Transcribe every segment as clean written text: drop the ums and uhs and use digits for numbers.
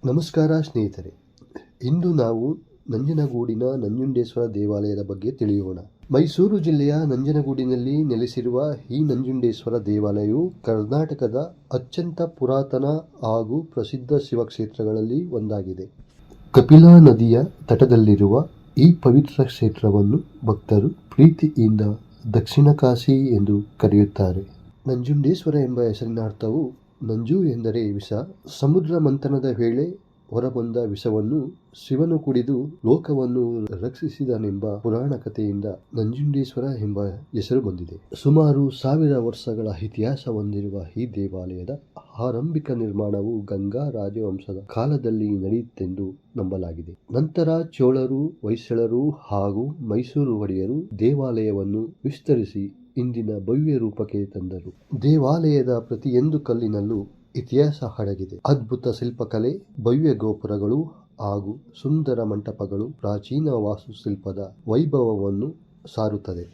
ನಮಸ್ಕಾರ ಸ್ನೇಹಿತರೆ, ಇಂದು ನಾವು ನಂಜನಗೂಡಿನ ನಂಜುಂಡೇಶ್ವರ ದೇವಾಲಯದ ಬಗ್ಗೆ ತಿಳಿಯೋಣ. ಮೈಸೂರು ಜಿಲ್ಲೆಯ ನಂಜನಗೂಡಿನಲ್ಲಿ ನೆಲೆಸಿರುವ ಈ ನಂಜುಂಡೇಶ್ವರ ದೇವಾಲಯವು ಕರ್ನಾಟಕದ ಅತ್ಯಂತ ಪುರಾತನ ಹಾಗೂ ಪ್ರಸಿದ್ಧ ಶಿವಕ್ಷೇತ್ರಗಳಲ್ಲಿ ಒಂದಾಗಿದೆ. ಕಪಿಲಾ ನದಿಯ ತಟದಲ್ಲಿರುವ ಈ ಪವಿತ್ರ ಕ್ಷೇತ್ರವನ್ನು ಭಕ್ತರು ಪ್ರೀತಿಯಿಂದ ದಕ್ಷಿಣ ಕಾಶಿ ಎಂದು ಕರೆಯುತ್ತಾರೆ. ನಂಜುಂಡೇಶ್ವರ ಎಂಬ ಹೆಸರಿನ ಅರ್ಥವು ನಂಜು ಎಂದರೆ ವಿಷ. ಸಮುದ್ರ ಮಂಥನದ ವೇಳೆ ಹೊರಬಂದ ವಿಷವನ್ನು ಶಿವನು ಕುಡಿದು ಲೋಕವನ್ನು ರಕ್ಷಿಸಿದನೆಂಬ ಪುರಾಣ ಕಥೆಯಿಂದ ನಂಜುಂಡೇಶ್ವರ ಎಂಬ ಹೆಸರು ಬಂದಿದೆ. ಸುಮಾರು 1000 ವರ್ಷಗಳ ಇತಿಹಾಸ ಹೊಂದಿರುವ ಈ ದೇವಾಲಯದ ಆರಂಭಿಕ ನಿರ್ಮಾಣವು ಗಂಗಾ ರಾಜವಂಶದ ಕಾಲದಲ್ಲಿ ನಡೆಯಿತೆಂದು ನಂಬಲಾಗಿದೆ. ನಂತರ ಚೋಳರು, ಹೊಯ್ಸಳರು ಹಾಗೂ ಮೈಸೂರು ಒಡೆಯರು ದೇವಾಲಯವನ್ನು ವಿಸ್ತರಿಸಿ ಇಂದಿನ ಭವ್ಯ ರೂಪಕ್ಕೆ ತಂದರು. ದೇವಾಲಯದ ಪ್ರತಿಯೊಂದು ಕಲ್ಲಿನಲ್ಲೂ ಇತಿಹಾಸ ಅಡಗಿದೆ. ಅದ್ಭುತ ಶಿಲ್ಪಕಲೆ, ಭವ್ಯ ಗೋಪುರಗಳು ಹಾಗೂ ಸುಂದರ ಮಂಟಪಗಳು ಪ್ರಾಚೀನ ವಾಸ್ತುಶಿಲ್ಪದ ವೈಭವವನ್ನು ಸಾರುತ್ತದೆ.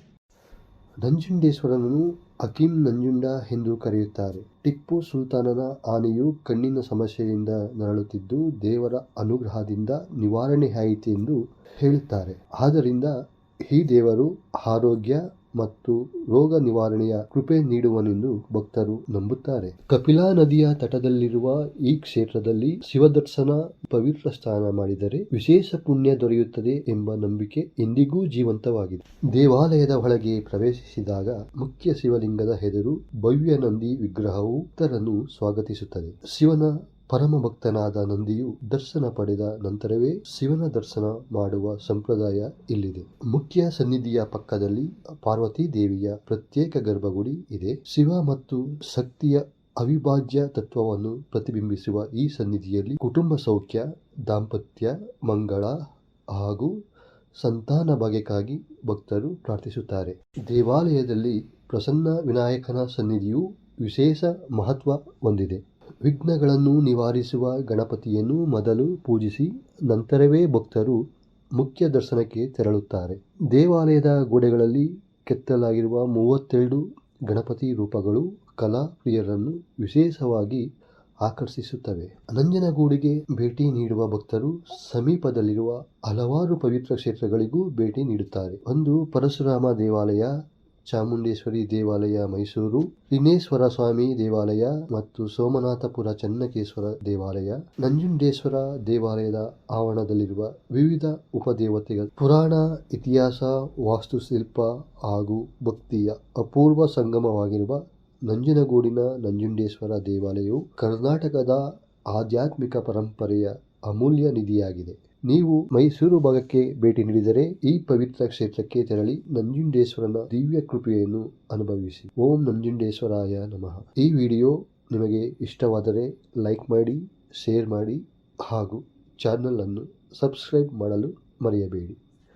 ನಂಜುಂಡೇಶ್ವರನನ್ನು ಹಕೀಂ ನಂಜುಂಡ ಎಂದು ಕರೆಯುತ್ತಾರೆ. ಟಿಪ್ಪು ಸುಲ್ತಾನನ ಆನೆಯು ಕಣ್ಣಿನ ಸಮಸ್ಯೆಯಿಂದ ನರಳುತ್ತಿದ್ದು ದೇವರ ಅನುಗ್ರಹದಿಂದ ನಿವಾರಣೆಯಾಯಿತು ಎಂದು ಹೇಳುತ್ತಾರೆ. ಆದ್ದರಿಂದ ಈ ದೇವರು ಆರೋಗ್ಯ ಮತ್ತು ರೋಗ ನಿವಾರಣೆಯ ಕೃಪೆ ನೀಡುವನೆಂದು ಭಕ್ತರು ನಂಬುತ್ತಾರೆ. ಕಪಿಲಾ ನದಿಯ ತಟದಲ್ಲಿರುವ ಈ ಕ್ಷೇತ್ರದಲ್ಲಿ ಶಿವದರ್ಶನ, ಪವಿತ್ರ ಸ್ನಾನ ಮಾಡಿದರೆ ವಿಶೇಷ ಪುಣ್ಯ ದೊರೆಯುತ್ತದೆ ಎಂಬ ನಂಬಿಕೆ ಇಂದಿಗೂ ಜೀವಂತವಾಗಿದೆ. ದೇವಾಲಯದ ಒಳಗೆ ಪ್ರವೇಶಿಸಿದಾಗ ಮುಖ್ಯ ಶಿವಲಿಂಗದ ಎದುರು ಭವ್ಯ ನಂದಿ ವಿಗ್ರಹವು ಭಕ್ತರನ್ನು ಸ್ವಾಗತಿಸುತ್ತದೆ. ಶಿವನ ಪರಮ ಭಕ್ತನಾದ ನಂದಿಯು ದರ್ಶನ ಪಡೆದ ನಂತರವೇ ಶಿವನ ದರ್ಶನ ಮಾಡುವ ಸಂಪ್ರದಾಯ ಇಲ್ಲಿದೆ. ಮುಖ್ಯ ಸನ್ನಿಧಿಯ ಪಕ್ಕದಲ್ಲಿ ಪಾರ್ವತಿ ದೇವಿಯ ಪ್ರತ್ಯೇಕ ಗರ್ಭಗುಡಿ ಇದೆ. ಶಿವ ಮತ್ತು ಶಕ್ತಿಯ ಅವಿಭಾಜ್ಯ ತತ್ವವನ್ನು ಪ್ರತಿಬಿಂಬಿಸುವ ಈ ಸನ್ನಿಧಿಯಲ್ಲಿ ಕುಟುಂಬ ಸೌಖ್ಯ, ದಾಂಪತ್ಯ ಮಂಗಳ ಹಾಗೂ ಸಂತಾನ ಭಾಗ್ಯಕ್ಕಾಗಿ ಭಕ್ತರು ಪ್ರಾರ್ಥಿಸುತ್ತಾರೆ. ದೇವಾಲಯದಲ್ಲಿ ಪ್ರಸನ್ನ ವಿನಾಯಕನ ಸನ್ನಿಧಿಯು ವಿಶೇಷ ಮಹತ್ವ ಹೊಂದಿದೆ. ವಿಘ್ನಗಳನ್ನು ನಿವಾರಿಸುವ ಗಣಪತಿಯನ್ನು ಮೊದಲು ಪೂಜಿಸಿ ನಂತರವೇ ಭಕ್ತರು ಮುಖ್ಯ ದರ್ಶನಕ್ಕೆ ತೆರಳುತ್ತಾರೆ. ದೇವಾಲಯದ ಗೋಡೆಗಳಲ್ಲಿ ಕೆತ್ತಲಾಗಿರುವ 32 ಗಣಪತಿ ರೂಪಗಳು ಕಲಾ ಪ್ರಿಯರನ್ನು ವಿಶೇಷವಾಗಿ ಆಕರ್ಷಿಸುತ್ತವೆ. ನಂಜನಗೂಡಿಗೆ ಭೇಟಿ ನೀಡುವ ಭಕ್ತರು ಸಮೀಪದಲ್ಲಿರುವ ಹಲವಾರು ಪವಿತ್ರ ಕ್ಷೇತ್ರಗಳಿಗೂ ಭೇಟಿ ನೀಡುತ್ತಾರೆ. ಒಂದು ಪರಶುರಾಮ ದೇವಾಲಯ, ಚಾಮುಂಡೇಶ್ವರಿ ದೇವಾಲಯ ಮೈಸೂರು, ಲಿಂಗೇಶ್ವರ ಸ್ವಾಮಿ ದೇವಾಲಯ ಮತ್ತು ಸೋಮನಾಥಪುರ ಚೆನ್ನಕೇಶ್ವರ ದೇವಾಲಯ. ನಂಜುಂಡೇಶ್ವರ ದೇವಾಲಯದ ಆವರಣದಲ್ಲಿರುವ ವಿವಿಧ ಉಪದೇವತೆಗಳು ಪುರಾಣ, ಇತಿಹಾಸ, ವಾಸ್ತುಶಿಲ್ಪ ಹಾಗೂ ಭಕ್ತಿಯ ಅಪೂರ್ವ ಸಂಗಮವಾಗಿರುವ ನಂಜನಗೂಡಿನ ನಂಜುಂಡೇಶ್ವರ ದೇವಾಲಯವು ಕರ್ನಾಟಕದ ಆಧ್ಯಾತ್ಮಿಕ ಪರಂಪರೆಯ ಅಮೂಲ್ಯ ನಿಧಿಯಾಗಿದೆ. ನೀವು ಮೈಸೂರು ಭಾಗಕ್ಕೆ ಭೇಟಿ ನೀಡಿದರೆ ಈ ಪವಿತ್ರ ಕ್ಷೇತ್ರಕ್ಕೆ ತೆರಳಿ ನಂಜುಂಡೇಶ್ವರನ ದಿವ್ಯ ಕೃಪೆಯನ್ನು ಅನುಭವಿಸಿ. ಓಂ ನಂಜುಂಡೇಶ್ವರಾಯ ನಮಃ. ಈ ವಿಡಿಯೋ ನಿಮಗೆ ಇಷ್ಟವಾದರೆ ಲೈಕ್ ಮಾಡಿ, ಶೇರ್ ಮಾಡಿ ಹಾಗೂ ಚಾನಲ್ ಅನ್ನು ಸಬ್ಸ್ಕ್ರೈಬ್ ಮಾಡಲು ಮರೆಯಬೇಡಿ.